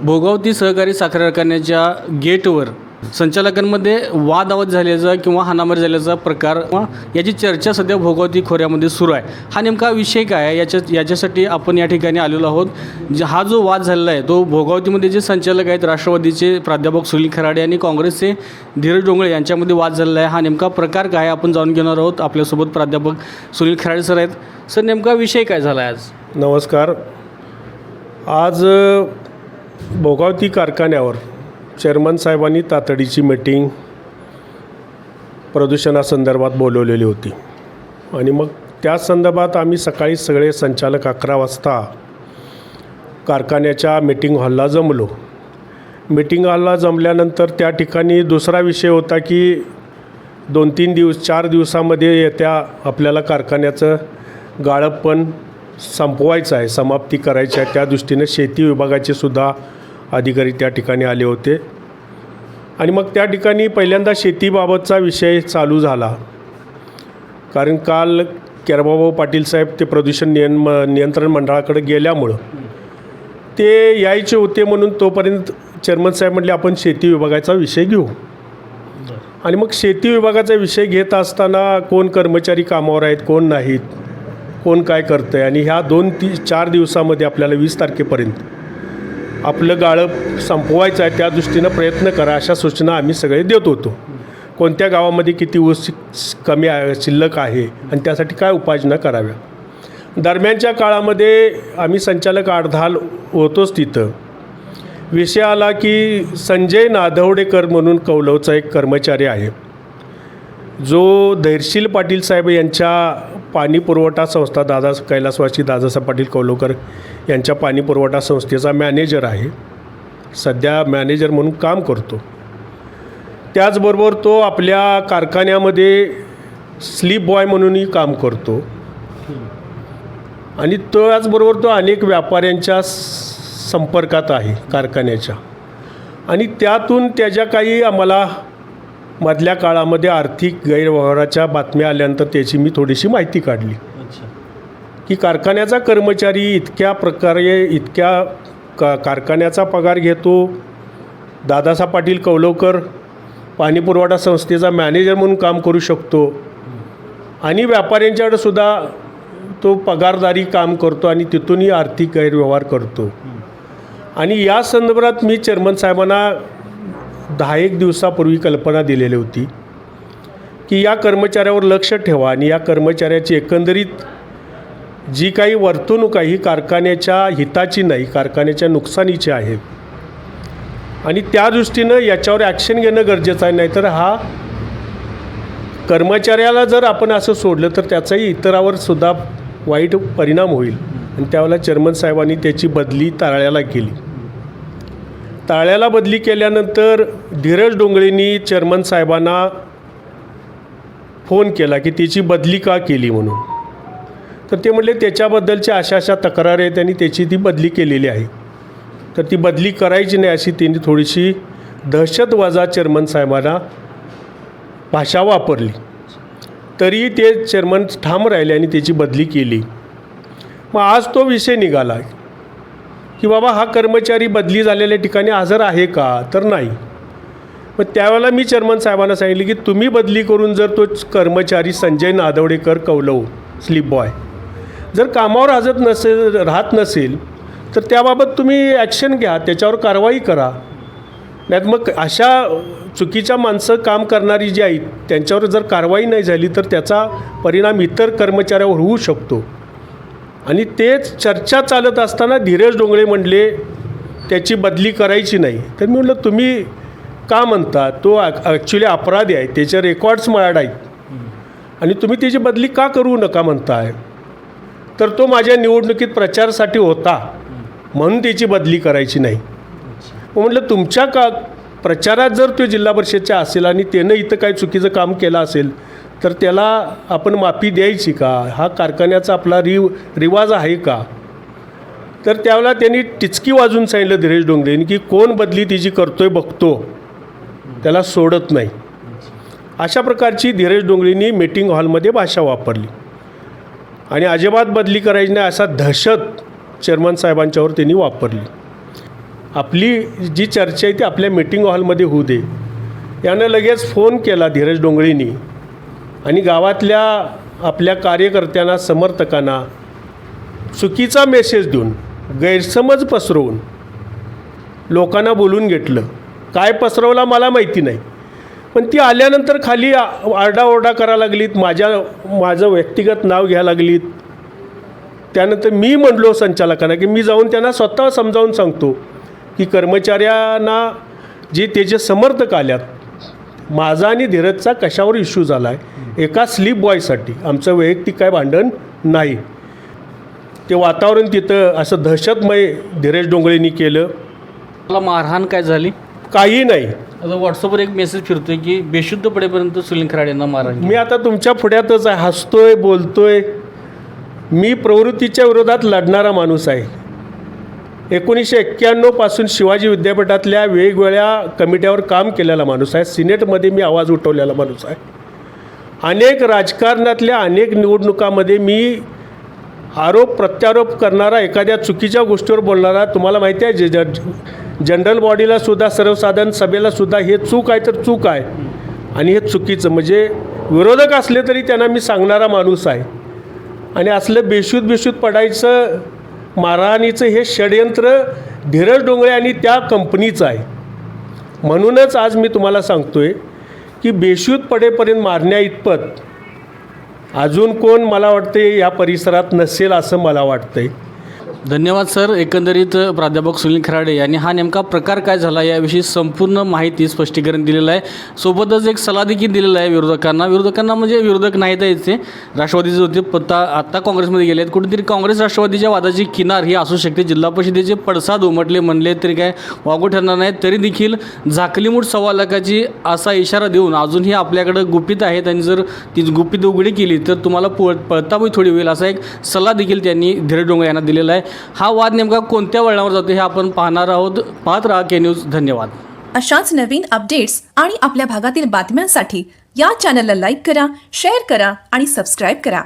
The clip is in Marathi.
भोगावती सहकारी साखर कारखान्याच्या गेटवर संचालकांमध्ये वादावाद झाल्याचा किंवा हाणामारी झाल्याचा प्रकार किंवा याची चर्चा सध्या भोगावती खोऱ्यामध्ये सुरू आहे. हा नेमका विषय काय आहे याच्यासाठी आपण या ठिकाणी आलेलो आहोत. हा जो वाद झालेला आहे तो भोगावतीमध्ये जे संचालक आहेत राष्ट्रवादीचे प्राध्यापक सुनील खराडे आणि काँग्रेसचे धीरज डोंगळे यांच्यामध्ये वाद झालेला आहे. हा नेमका प्रकार काय आहे आपण जाणून घेणार आहोत. आपल्यासोबत प्राध्यापक सुनील खराडे सर आहेत. सर, नेमका विषय काय झाला आहे आज? नमस्कार. आज भोगावती कारखान्यावर चेअरमन साहेबांनी तातडीची मीटिंग प्रदूषणासंदर्भात बोलवलेली होती आणि मग त्या संदर्भात आम्ही सकाळी सगळे संचालक 11 वाजता कारखान्याच्या मीटिंग हॉलला जमलो. मीटिंग हॉलला जमल्यानंतर त्या ठिकाणी दुसरा विषय होता की 2-3 दिवस 4 दिवसामध्ये येत्या आपल्याला कारखान्याचं गाळप पण संपवायचं आहे, समाप्ती करायची आहे. त्या दृष्टीने शेती विभागाचे सुद्धा अधिकारी त्या ठिकाणी आले होते आणि मग त्या ठिकाणी पहिल्यांदा शेतीबाबतचा विषय चालू झाला. कारण काल केरबाबू पाटील साहेब ते प्रदूषण नियंत्रण मंडळाकडे गेल्यामुळं ते यायचे होते, म्हणून तोपर्यंत चेअरमन साहेब म्हटले आपण शेती विभागाचा विषय घेऊ. आणि मग शेती विभागाचा विषय घेत असताना कोण कर्मचारी कामावर आहेत, कोण नाहीत, कोण काय करतं आहे आणि ह्या 2-4 दिवसामध्ये आपल्याला 20 तारखेपर्यंत आपलं गाळप संपवायचं आहे. त्या दृष्टीनं प्रयत्न करा अशा सूचना आम्ही सगळे देत होतो. कोणत्या गावामध्ये किती ऊस कमी शिल्लक आहे आणि त्यासाठी काय उपाययोजना कराव्या. दरम्यानच्या काळामध्ये आम्ही संचालक 8-10 होतोच. तिथं विषय आला की संजय नाधवडेकर म्हणून कौलवचा एक कर्मचारी आहे जो धैर्यशील पाटील साहेब यांच्या पाणी पुरवठा संस्था कैलासवासी दादासाहेब पाटील कौलवकर यांच्या पाणी पुरवठा संस्थेचा मॅनेजर आहे. सध्या मॅनेजर म्हणून काम करतो. त्याचबरोबर तो आपल्या कारखान्यामध्ये स्लीप बॉय म्हणूनही काम करतो आणि त्याचबरोबर तो अनेक व्यापाऱ्यांच्या संपर्कात आहे कारखान्याच्या. आणि त्यातून त्याच्या काही आम्हाला मधल्या काळामध्ये आर्थिक गैरव्यवहाराच्या बातम्या आल्यानंतर त्याची मी थोडीशी माहिती काढली की कारखान्याचा कर्मचारी इतक्या प्रकारे कारखान्याचा पगार घेतो. दादासाहेब पाटील कौलवकर पाणी पुरवठा संस्थेचा मॅनेजर म्हणून काम करू शकतो आणि व्यापाऱ्यांच्याकडे सुद्धा तो पगारदारी काम करतो आणि तिथूनही आर्थिक गैरव्यवहार करतो. आणि या संदर्भात मी चेअरमन साहेबांना 10-1 दिवसापूर्वी कल्पना दिलेली होती की या कर्मचाऱ्यावर लक्ष ठेवा आणि या कर्मचाऱ्याची एकंदरीत जी काही वर्तणूक आहे ही कारखान्याच्या हिताची नाही, कारखान्याच्या नुकसानीची आहे आणि त्या दृष्टीनं याच्यावर ॲक्शन घेणं गरजेचं आहे. नाहीतर हा कर्मचाऱ्याला जर आपण असं सोडलं तर त्याचाही इतरावर सुद्धा वाईट परिणाम होईल. आणि त्यावेळेला चेअरमन साहेबांनी त्याची बदली ताळ्याला केली. ताळ्याला बदली केल्यानंतर धीरज डोंगळेंनी चेअरमन साहेबांना फोन केला की त्याची बदली का केली म्हणून. तर ते म्हटले त्याच्याबद्दलच्या अशा तक्रार आहेत आणि त्याची ती बदली केलेली आहे, तर ती बदली करायची नाही अशी त्यांनी थोडीशी दहशतवजा चेअरमन साहेबांना भाषा वापरली. तरी ते चेअरमन ठाम राहिले आणि त्याची बदली केली. मग आज तो विषय निघाला की बाबा हा कर्मचारी बदली झालेल्या ठिकाणी हजर आहे का, तर नाही. मग त्यावेळेला मी चेअरमन साहेबांना सांगितले की तुम्ही बदली करून जर तो कर्मचारी संजय नाधवडेकर कौलव स्लीप बॉय जर कामावर हजर राहत नसेल तर त्याबाबत तुम्ही ॲक्शन घ्या, त्याच्यावर कारवाई करा. नाहीत मग अशा चुकीच्या माणसं काम करणारी जी आहेत त्यांच्यावर जर कारवाई नाही झाली तर त्याचा परिणाम इतर कर्मचाऱ्यावर होऊ शकतो. आणि तेच चर्चा चालत असताना धीरज डोंगळे म्हणले त्याची बदली करायची नाही. तर मी म्हटलं तुम्ही का म्हणता, तो ॲक्च्युली अपराधी आहे, त्याचे रेकॉर्ड्स माझ्याकडे आहेत आणि तुम्ही त्याची बदली का करू नका म्हणताय. तर तो माझ्या निवडणुकीत प्रचारासाठी होता म्हणून त्याची बदली करायची नाही. म्हटलं तुमच्या प्रचारात जर तो जिल्हा परिषदच्या असेल आणि त्यानं इथं काही चुकीचं काम केलं असेल तर त्याला आपण माफी द्यायची का, हा कारखान्याचा आपला रिवाज आहे का. तर त्यावेळेला त्यांनी टिचकी वाजून सांगितलं धीरज डोंगरेंनी की कोण बदली तिची करतोय बघतो, त्याला सोडत नाही. अशा प्रकारची धीरज डोंगरेंनी मीटिंग हॉलमध्ये भाषा वापरली आणि अजिबात बदली करायची नाही असा दहशत चेअरमन साहेबांच्यावर त्यांनी वापरली. आपली जी चर्चा आहे ती आपल्या मीटिंग हॉलमध्ये होऊ दे. यानं लगेच फोन केला धीरज डोंगळेंनी आणि गावातल्या आपल्या कार्यकर्त्यांना, समर्थकांना चुकीचा मेसेज देऊन, गैरसमज पसरवून लोकांना बोलून घेतलं. काय पसरवला मला माहिती नाही, पण ती आल्यानंतर खाली आरडाओरडा करायला लागलीत, माझं व्यक्तिगत नाव घ्यायला लागलीत. त्यानंतर मी म्हणलो संचालकांना की मी जाऊन त्यांना स्वतः समजावून सांगतो की कर्मचाऱ्यांना जे त्याचे समर्थक आल्यात, माझा आणि धीरजचा कशावर इश्यू झाला आहे, एका स्लीप बॉयसाठी, आमचं वैयक्तिक काय भांडण नाही. ते वातावरण तिथं असं दहशतमय धीरज डोंगळेंनी केलं. मला मारहाण काय झाली? काही नाही. आता व्हॉट्सअपवर एक मेसेज फिरतोय की बेशुद्ध पडेपर्यंत सुनील खराड यांना मारहाण. मी आता तुमच्या पुढ्यातच आहे, हसतोय, बोलतोय. मी प्रवृत्तीच्या विरोधात लढणारा माणूस आहे. 1991 पासून शिवाजी विद्यापीठातल्या वेगवेगळ्या कमिट्यावर काम केलेला माणूस आहे. सिनेटमध्ये मी आवाज उठवलेला माणूस आहे. अनेक राजकारणातल्या अनेक निवडणुकामध्ये मी आरोप प्रत्यारोप करणारा, एखाद्या चुकीच्या गोष्टीवर बोलणारा. तुम्हाला माहिती आहे जनरल बॉडीला सुद्धा, सर्वसाधारण सभेला सुद्धा हे चूक आहे तर चूक आहे आणि हे चुकीचं, म्हणजे विरोधक असले तरी त्यांना मी सांगणारा माणूस आहे. आणि असलं बेशुद्ध पडायचं, मारहाणीचं हे षडयंत्र धीरज डोंगळे आणि त्या कंपनीचं आहे. म्हणूनच आज मी तुम्हाला सांगतोय की बेशुद्ध पडेपर्यंत मारण्या इतपत अजून कोण मला वाटते या परिसरात नसेल असं मला वाटतंय. धन्यवाद सर. एकंदरीत प्राध्यापक सुनील खराडे यांनी हा नेमका प्रकार काय झाला याविषयी संपूर्ण माहिती, स्पष्टीकरण दिलेलं आहे. सोबतच एक सल्ला देखील दिलेला आहे विरोधकांना म्हणजे विरोधक नाहीत यायचे, राष्ट्रवादीचे होते, आत्ता काँग्रेसमध्ये गेले आहेत. कुठेतरी काँग्रेस राष्ट्रवादीच्या वादाची किनार ही असू शकते. जिल्हा परिषदेचे पडसाद उमटले म्हणले तरी काय वागू ठरणार नाही. तरी देखील झाकलीमूठ 1.25 लाखाची असा इशारा देऊन अजूनही आपल्याकडं गुपित आहेत आणि जर ती गुपित उघडी केली तर तुम्हाला पळताबोई थोडी होईल, असा एक सल्ला देखील त्यांनी धीरज डोंगळे यांना दिलेला आहे. हा वाद नेमका कोणत्या वळणावर जातो हे आपण पाहणार आहोत. पाहत राहा के न्यूज. धन्यवाद. अशाच नवीन अपडेट्स आणि आपल्या भागातील बातम्यांसाठी या चॅनलला लाईक करा, शेअर करा आणि सबस्क्राईब करा.